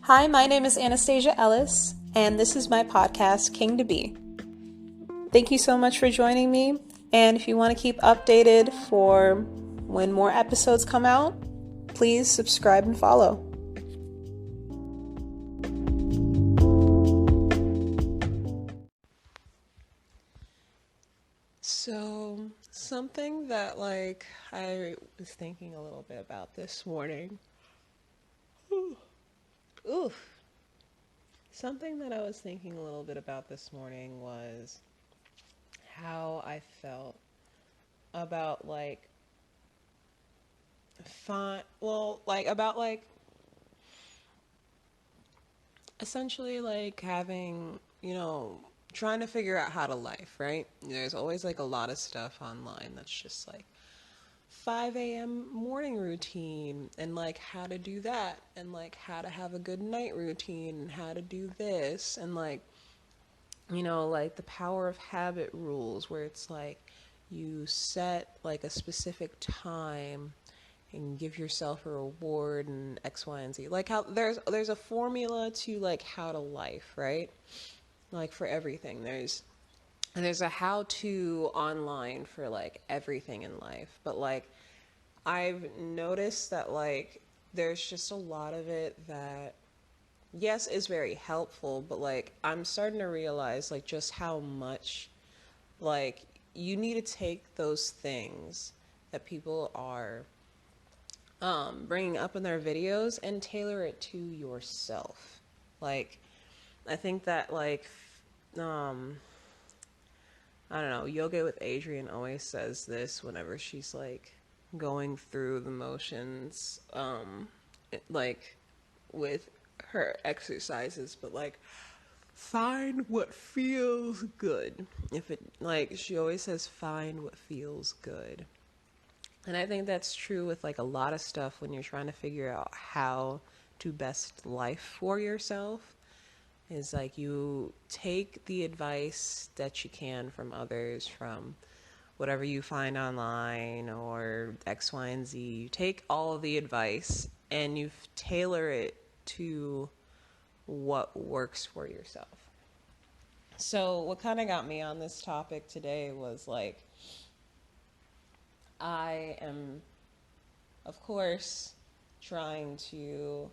Hi, my name is Anastasia Ellis, and this is my podcast, King to Be. Thank you so much for joining me, and if you want to keep updated for when more episodes come out, please subscribe and follow. So, something that I was thinking a little bit about this morning. Oof. Something that I was thinking a little bit about this morning was how I felt about essentially having, trying to figure out how to life, right? There's always a lot of stuff online that's just 5 a.m. morning routine and how to do that and how to have a good night routine and how to do this and the power of habit rules where it's you set a specific time and give yourself a reward and X, Y, and Z. How there's a formula to how to life, right? For everything. There's a how to online for everything in life. But I've noticed that there's just a lot of it that yes is very helpful, but I'm starting to realize just how much you need to take those things that people are bringing up in their videos and tailor it to yourself. I think that I don't know, Yoga with Adriene always says this whenever she's going through the motions, like with her exercises, but find what feels good. If it, she always says, find what feels good. And I think that's true with a lot of stuff when you're trying to figure out how to best life for yourself. Is you take the advice that you can from others, from whatever you find online or X, Y, and Z. You take all of the advice and you tailor it to what works for yourself. So what kind of got me on this topic today was I am, of course, trying to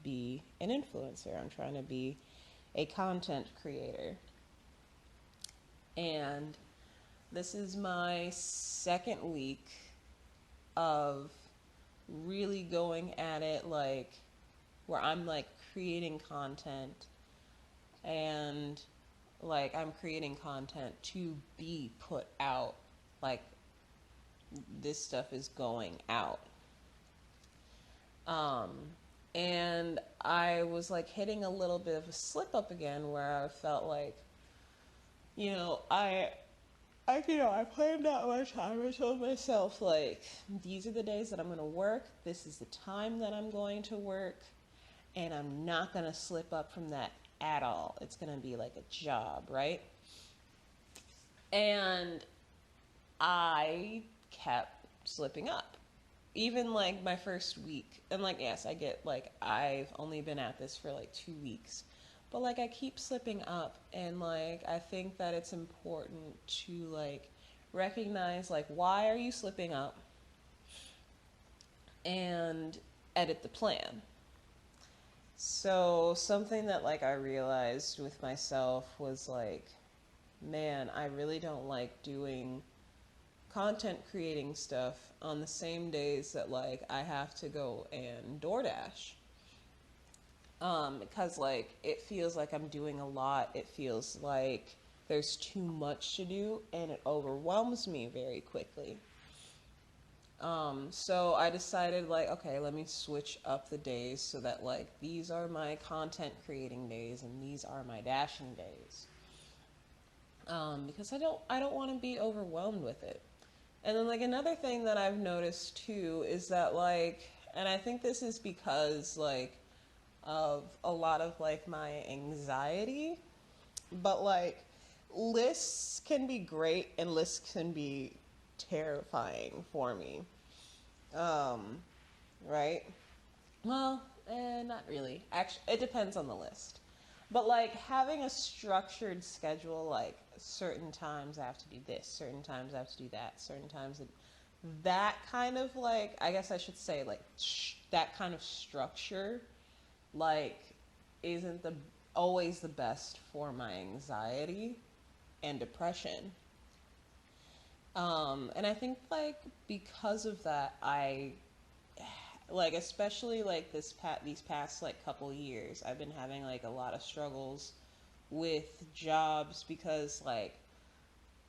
be an influencer. I'm trying to be a content creator. And this is my second week of really going at it where I'm creating content and I'm creating content to be put out. This stuff is going out. And I was hitting a little bit of a slip up again where I felt I planned out my time. I told myself these are the days that I'm going to work. This is the time that I'm going to work. And I'm not going to slip up from that at all. It's going to be a job, right? And I kept slipping up. Even my first week. And yes, I get I've only been at this for 2 weeks. But I keep slipping up, and I think that it's important to recognize why are you slipping up and edit the plan. So something that I realized with myself was man, I really don't like doing content creating stuff on the same days that I have to go and DoorDash. Because it feels I'm doing a lot. It feels there's too much to do and it overwhelms me very quickly. So I decided okay, let me switch up the days so that these are my content creating days and these are my dashing days. Because I don't want to be overwhelmed with it. And then another thing that I've noticed too is that and I think this is because of a lot of my anxiety, but lists can be great and lists can be terrifying for me. Right? Well, Not really. Actually, it depends on the list. But like having a structured schedule, like certain times I have to do this, certain times I have to do that, certain times that kind of like, I guess I should say like that kind of structure like isn't the always the best for my anxiety and depression. And I think like because of that, I like especially like these past like couple years, I've been having like a lot of struggles with jobs because like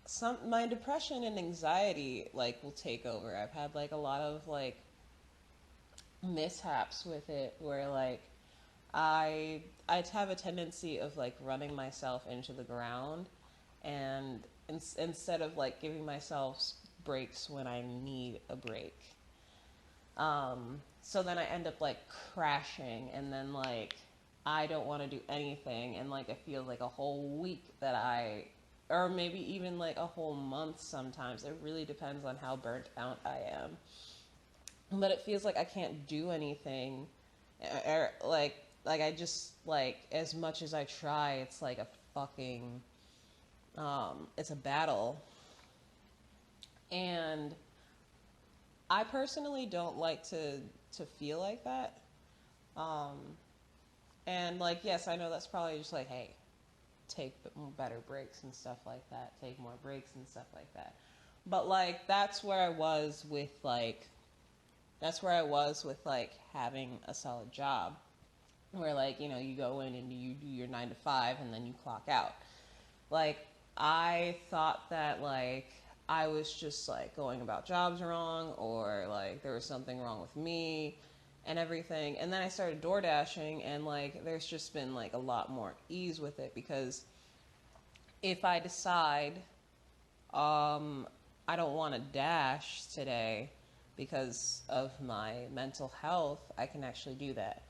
some my depression and anxiety like will take over. I've had like a lot of like mishaps with it where like I have a tendency of like running myself into the ground and instead of like giving myself breaks when I need a break. So then I end up like crashing and then like I don't want to do anything and like it feels like a whole week that or maybe even like a whole month sometimes. It really depends on how burnt out I am. But it feels like I can't do anything like I just like as much as I try, it's like a fucking it's a battle. And I personally don't like to feel like that. Um, and like, yes, I know that's probably just like, hey, take better breaks and stuff like that. Take more breaks and stuff like that. But like, that's where I was with like having a solid job, where like you go in and you do your 9 to 5 and then you clock out. Like I thought that like I was just like going about jobs wrong or like there was something wrong with me and everything. And then I started door dashing and like there's just been like a lot more ease with it because if I decide I don't want to dash today because of my mental health, I can actually do that.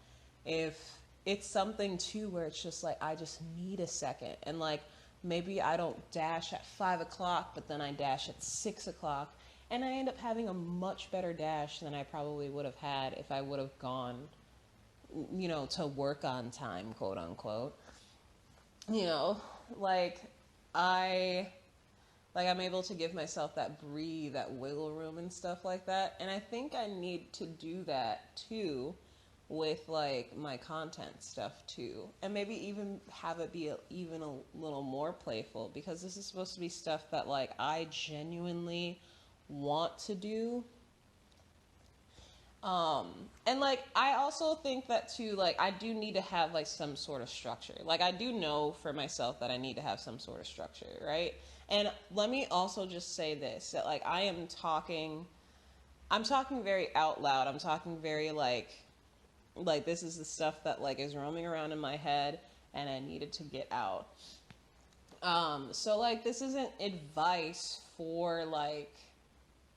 If it's something too where it's just like I just need a second and like maybe I don't dash at 5 o'clock, but then I dash at 6 o'clock, and I end up having a much better dash than I probably would have had if I would have gone, to work on time, quote unquote. You know, like I I'm able to give myself that breathe, that wiggle room and stuff like that. And I think I need to do that too with like my content stuff too. And maybe even have it be even a little more playful because this is supposed to be stuff that like I genuinely want to do. Um, and like I also think that too, like I do need to have like some sort of structure. Like I do know for myself that I need to have some sort of structure, right? And let me also just say this that like I'm talking very out loud. I'm talking very like this is the stuff that like is roaming around in my head and I needed to get out. So like this isn't advice for like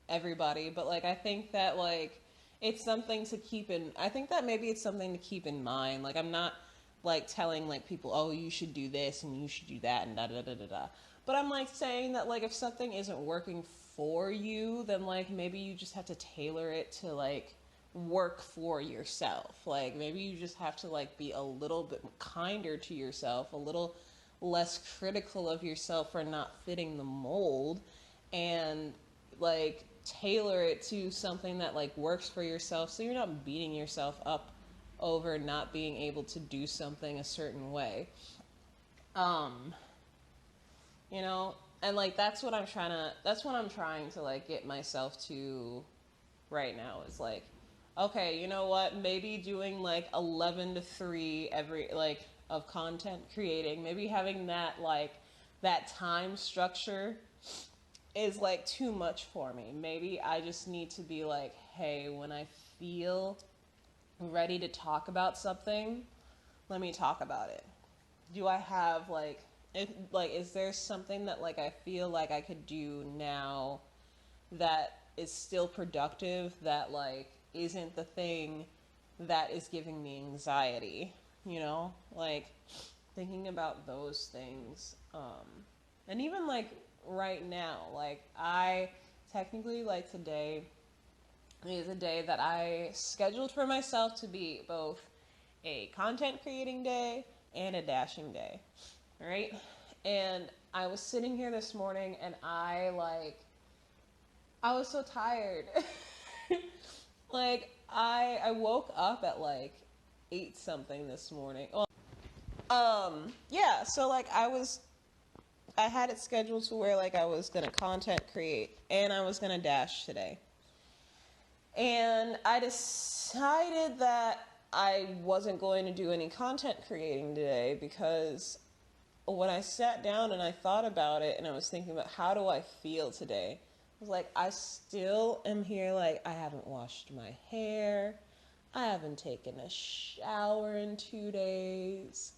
everybody, but like I think that like it's something to keep in I think that maybe it's something to keep in mind. Like I'm not like telling like people, "Oh, you should do this and you should do that and da da da da da." But I'm like saying that like if something isn't working for you, then like maybe you just have to tailor it to like work for yourself. Like maybe you just have to like be a little bit kinder to yourself, a little less critical of yourself for not fitting the mold and like tailor it to something that like works for yourself so you're not beating yourself up over not being able to do something a certain way. Um, you know, and like that's what I'm trying to like get myself to right now is like okay, you know what? Maybe doing like 11 to 3 every like of content creating, maybe having that like that time structure is like too much for me. Maybe I just need to be like, hey, when I feel ready to talk about something, let me talk about it. Do I have like if like is there something that like I feel like I could do now that is still productive that like isn't the thing that is giving me anxiety, like thinking about those things. And even like right now, like I technically like today is a day that I scheduled for myself to be both a content creating day and a dashing day, right? And I was sitting here this morning and I was so tired. Like I woke up at like 8 something this morning. Well, yeah, so like I had it scheduled to where like I was gonna content create and I was gonna dash today. And I decided that I wasn't going to do any content creating today because when I sat down and I thought about it and I was thinking about how do I feel today, I was like, I still am here, like, I haven't washed my hair, I haven't taken a shower in 2 days,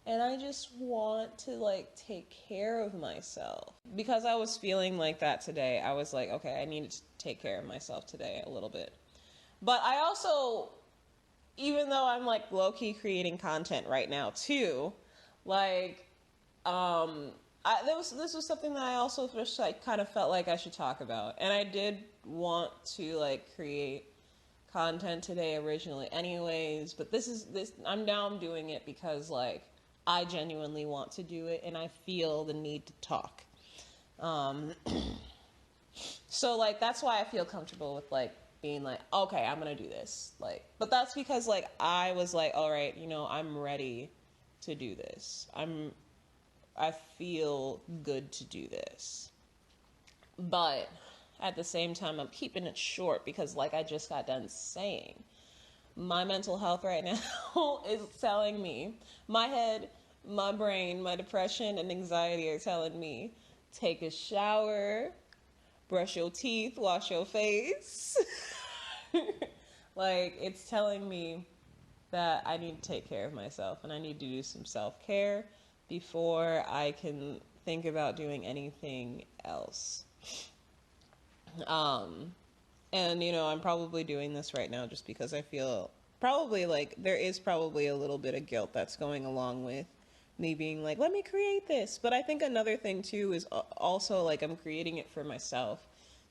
and I just want to, like, take care of myself. Because I was feeling like that today, I was like, okay, I need to take care of myself today a little bit. But I also, even though I'm, like, low-key creating content right now, too, like, this was something that I also just like kind of felt like I should talk about, and I did want to like create content today originally, anyways. But I'm doing it because like I genuinely want to do it, and I feel the need to talk. So like that's why I feel comfortable with like being like, okay, I'm gonna do this. Like, but that's because like I was like, all right, I'm ready to do this. I feel good to do this. But at the same time, I'm keeping it short because, like I just got done saying, my mental health right now is telling me, my head, my brain, my depression, and anxiety are telling me, take a shower, brush your teeth, wash your face. Like, it's telling me that I need to take care of myself and I need to do some self-care before I can think about doing anything else. And I'm probably doing this right now just because I feel probably like there is probably a little bit of guilt that's going along with me being like, let me create this. But I think another thing too is also like I'm creating it for myself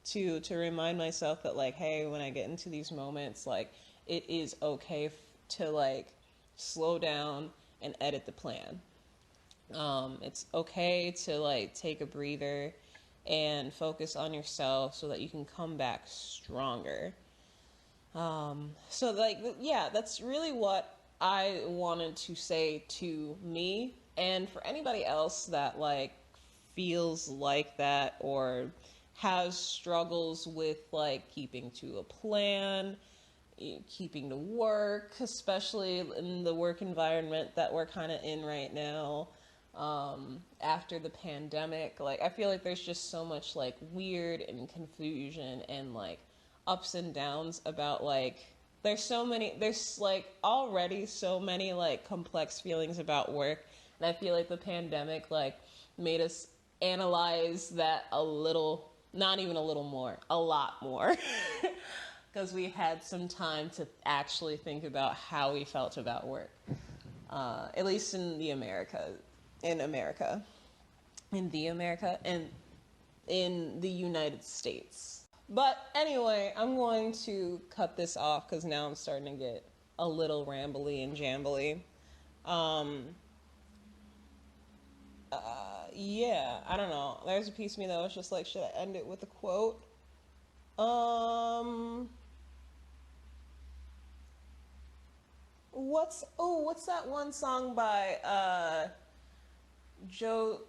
to remind myself that like, hey, when I get into these moments, like it is okay to like slow down and edit the plan. It's okay to like take a breather and focus on yourself so that you can come back stronger. So like, yeah, that's really what I wanted to say to me, and for anybody else that like feels like that or has struggles with like keeping to a plan, keeping to work, especially in the work environment that we're kind of in right now. After the pandemic, like I feel like there's just so much like weird and confusion and like ups and downs about like there's like already so many like complex feelings about work, and I feel like the pandemic like made us analyze that a little, not even a little more, a lot more. Because we had some time to actually think about how we felt about work, at least in America, and in the United States. But anyway, I'm going to cut this off because now I'm starting to get a little rambly and jambly. Yeah, I don't know. There's a piece of me that was just like, should I end it with a quote? What's that one song by Joe,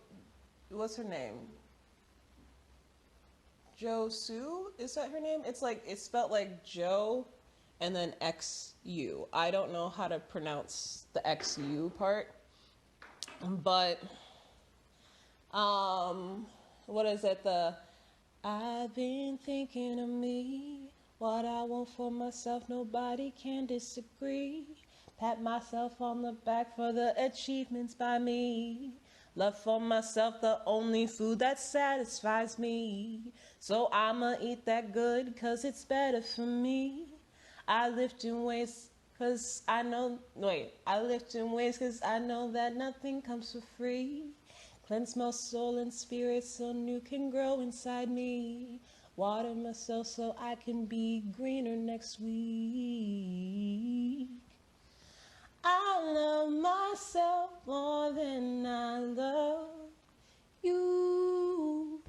what's her name? Jo Sue? Is that her name? It's like it's spelled like Joe and then XU. I don't know how to pronounce the XU part. But what is it? The I've been thinking of me, what I want for myself, nobody can disagree. Pat myself on the back for the achievements by me. Love for myself, the only food that satisfies me. So I'ma eat that good, cause it's better for me. I lift in ways cause I know, wait, I lift in ways cause I know that nothing comes for free. Cleanse my soul and spirit so new can grow inside me. Water my soul so I can be greener next week. I love myself more than I love you.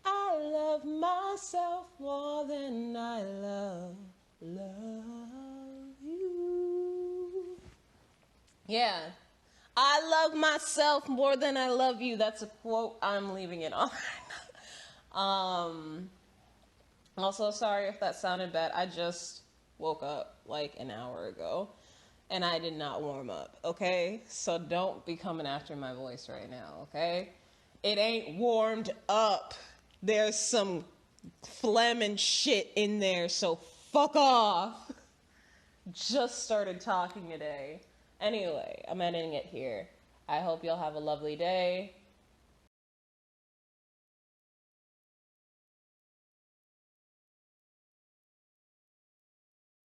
I love myself more than I love you. Yeah. I love myself more than I love you. That's a quote. I'm leaving it on. Also, sorry if that sounded bad. I just woke up like an hour ago and I did not warm up, okay? So don't be coming after my voice right now, okay? It ain't warmed up. There's some phlegm and shit in there, so fuck off. Just started talking today. Anyway, I'm ending it here. I hope you'll have a lovely day.